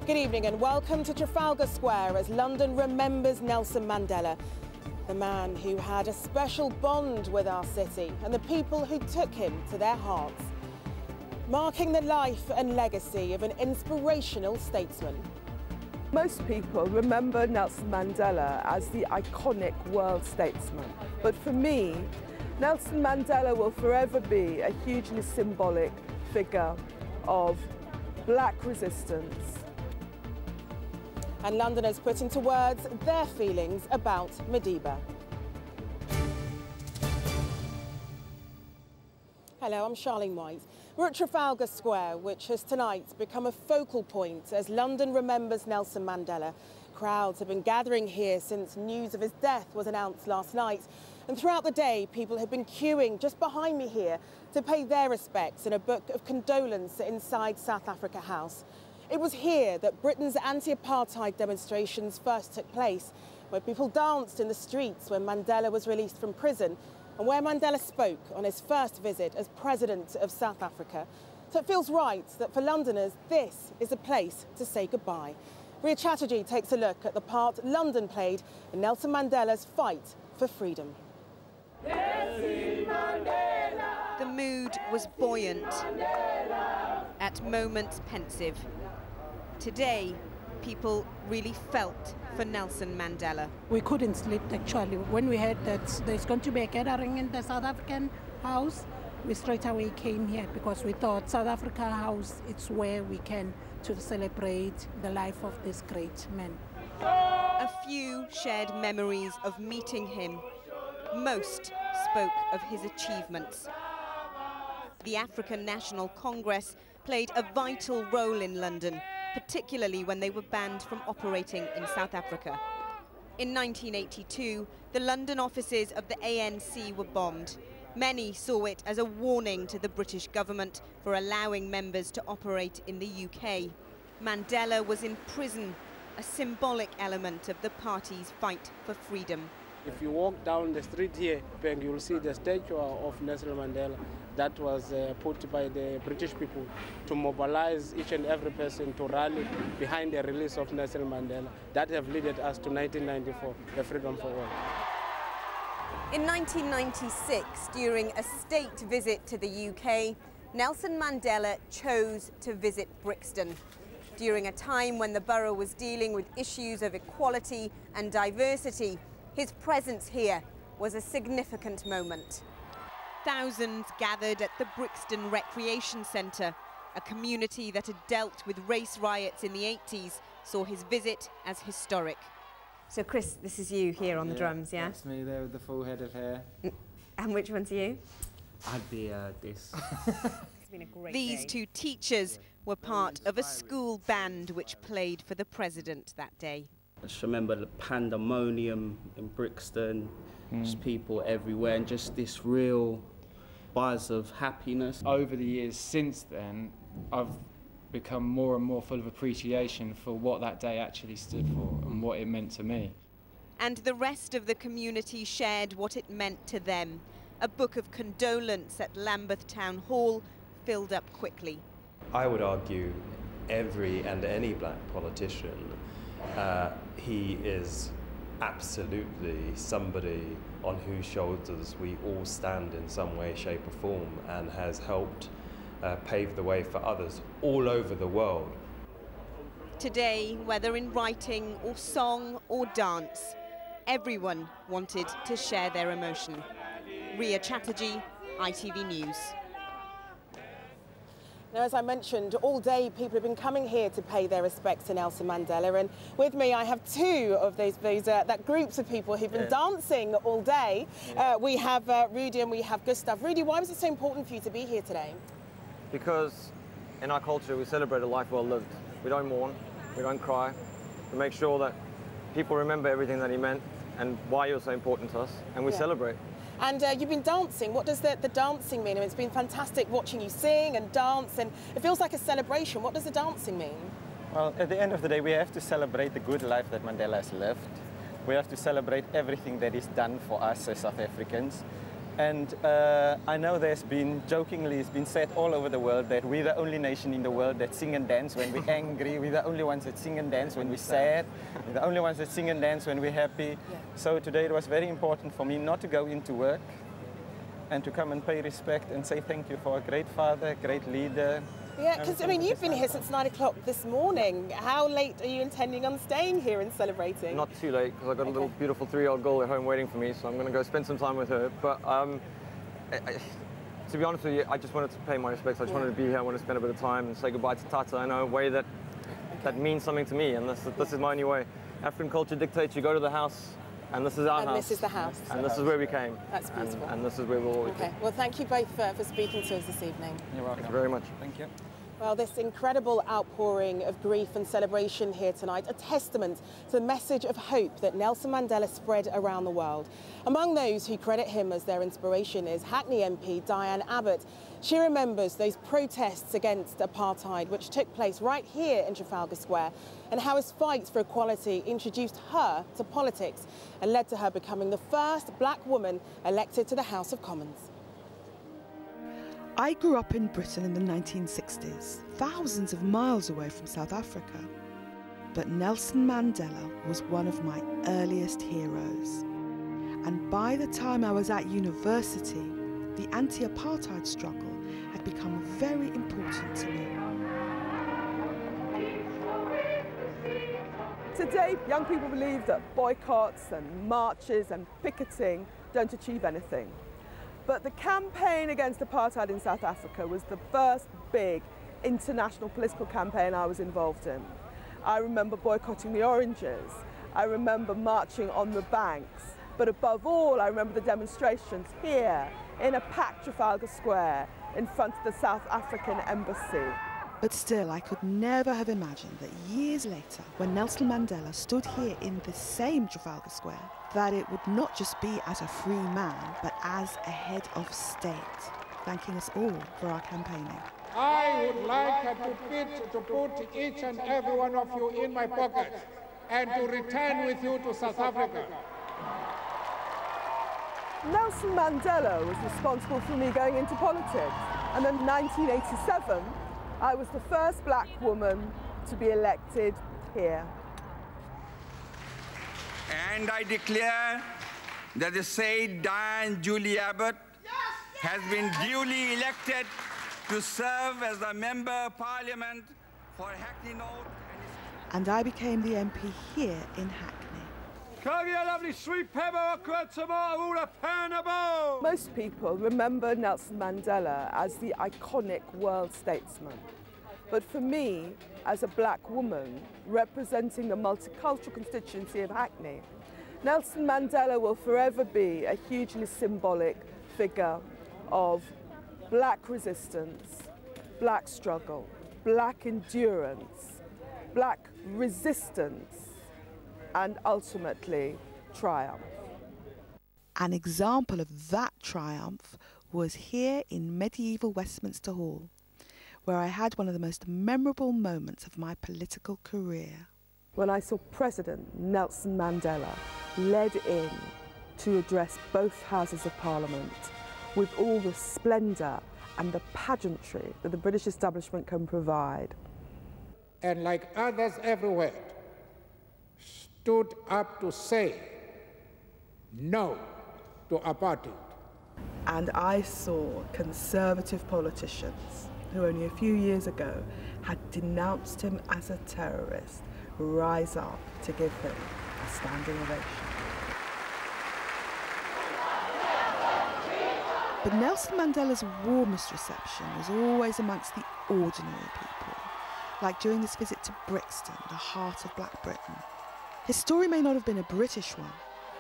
Good evening and welcome to Trafalgar Square as London remembers Nelson Mandela, the man who had a special bond with our city and the people who took him to their hearts, marking the life and legacy of an inspirational statesman. Most people remember Nelson Mandela as the iconic world statesman, but for me, Nelson Mandela will forever be a hugely symbolic figure of black resistance. And Londoners put into words their feelings about Madiba. Hello, I'm Charlene White. We're at Trafalgar Square, which has tonight become a focal point as London remembers Nelson Mandela. Crowds have been gathering here since news of his death was announced last night. And throughout the day, people have been queuing just behind me here to pay their respects in a book of condolence inside South Africa House. It was here that Britain's anti-apartheid demonstrations first took place, where people danced in the streets when Mandela was released from prison, and where Mandela spoke on his first visit as President of South Africa. So it feels right that for Londoners, this is a place to say goodbye. Ria Chatterjee takes a look at the part London played in Nelson Mandela's fight for freedom. The mood was buoyant, at moments pensive. Today, people really felt for Nelson Mandela. We couldn't sleep actually. When we heard that there's going to be a gathering in the South African House, we straight away came here because we thought South Africa House, it's where we can to celebrate the life of this great man. A few shared memories of meeting him. Most spoke of his achievements. The African National Congress played a vital role in London, particularly when they were banned from operating in South Africa. In 1982, the London offices of the ANC were bombed. Many saw it as a warning to the British government for allowing members to operate in the UK. Mandela was in prison, a symbolic element of the party's fight for freedom. If you walk down the street here, you will see the statue of Nelson Mandela that was put by the British people to mobilize each and every person to rally behind the release of Nelson Mandela. That have led us to 1994, the freedom for all. In 1996, during a state visit to the UK, Nelson Mandela chose to visit Brixton. During a time when the borough was dealing with issues of equality and diversity, his presence here was a significant moment. Thousands gathered at the Brixton Recreation Centre. A community that had dealt with race riots in the 80s saw his visit as historic. So Chris, this is you here on the drums, yeah? That's me there with the full head of hair. And which one's you? I'd be this. It's been a great These two teachers were part of a school band which played for the president that day. I just remember the pandemonium in Brixton, just people everywhere, and just this real buzz of happiness. Over the years since then, I've become more and more full of appreciation for what that day actually stood for and what it meant to me. And the rest of the community shared what it meant to them. A book of condolence at Lambeth Town Hall filled up quickly. I would argue every and any black politician, he is absolutely somebody on whose shoulders we all stand in some way, shape or form, and has helped pave the way for others all over the world. Today, whether in writing or song or dance, everyone wanted to share their emotion. Ria Chatterjee, ITV News. Now, as I mentioned, all day people have been coming here to pay their respects to Nelson Mandela, and with me I have two of that groups of people who've been dancing all day. We have Rudy and we have Gustav. Rudy, why was it so important for you to be here today? Because in our culture we celebrate a life well lived. We don't mourn, we don't cry. We make sure that people remember everything that he meant and why he was so important to us, and we celebrate. And you've been dancing. What does the dancing mean? I mean, it's been fantastic watching you sing and dance, and it feels like a celebration. What does the dancing mean? Well, at the end of the day, we have to celebrate the good life that Mandela has lived. We have to celebrate everything that he's done for us as South Africans. And I know jokingly, it's been said all over the world that we're the only nation in the world that sing and dance when we're angry. We're the only ones that sing and dance when we're sad. We're the only ones that sing and dance when we're happy. Yeah. So today it was very important for me not to go into work and to come and pay respect and say thank you for a great father, great leader. Yeah, because I mean, you've been here since 9 o'clock this morning. How late are you intending on staying here and celebrating? Not too late, because I've got a little beautiful 3-year-old girl at home waiting for me, so I'm going to go spend some time with her. But to be honest with you, I just wanted to pay my respects. I just wanted to be here. I want to spend a bit of time and say goodbye to Tata in a way that means something to me, and this is my only way. African culture dictates you go to the house, and this is our house. And this is the house. And this is where we came. That's beautiful. And this is where we'll always be. Well, thank you both for speaking to us this evening. You're welcome. Thank you very much. Thank you. Well, this incredible outpouring of grief and celebration here tonight, a testament to the message of hope that Nelson Mandela spread around the world. Among those who credit him as their inspiration is Hackney MP Diane Abbott. She remembers those protests against apartheid which took place right here in Trafalgar Square, and how his fight for equality introduced her to politics and led to her becoming the first black woman elected to the House of Commons. I grew up in Britain in the 1960s, thousands of miles away from South Africa. But Nelson Mandela was one of my earliest heroes. And by the time I was at university, the anti-apartheid struggle had become very important to me. Today, young people believe that boycotts and marches and picketing don't achieve anything. But the campaign against apartheid in South Africa was the first big international political campaign I was involved in. I remember boycotting the oranges. I remember marching on the banks. But above all, I remember the demonstrations here in a packed Trafalgar Square in front of the South African embassy. But still, I could never have imagined that years later, when Nelson Mandela stood here in the same Trafalgar Square, that it would not just be as a free man, but as a head of state, thanking us all for our campaigning. I would like to put each and every one of you in my pocket and to return with you to South Africa. Nelson Mandela was responsible for me going into politics, and in 1987, I was the first black woman to be elected here. And I declare that the said Diane Abbott has been duly elected to serve as the Member of Parliament for Hackney North. And I became the MP here in Hackney. Most people remember Nelson Mandela as the iconic world statesman. But for me, as a black woman representing the multicultural constituency of Hackney, Nelson Mandela will forever be a hugely symbolic figure of black resistance, black struggle, black endurance, black resistance, and ultimately triumph. An example of that triumph was here in medieval Westminster Hall, where I had one of the most memorable moments of my political career. When I saw President Nelson Mandela led in to address both Houses of Parliament with all the splendour and the pageantry that the British establishment can provide. And like others everywhere, stood up to say no to apartheid. And I saw conservative politicians who only a few years ago had denounced him as a terrorist rise up to give him a standing ovation. But Nelson Mandela's warmest reception was always amongst the ordinary people, like during this visit to Brixton, the heart of Black Britain. His story may not have been a British one,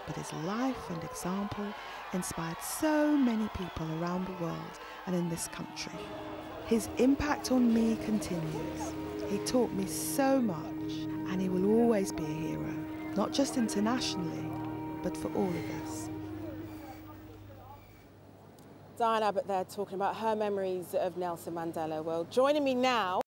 but his life and example inspired so many people around the world and in this country. His impact on me continues. He taught me so much, and he will always be a hero, not just internationally, but for all of us. Diane Abbott there talking about her memories of Nelson Mandela. Well, joining me now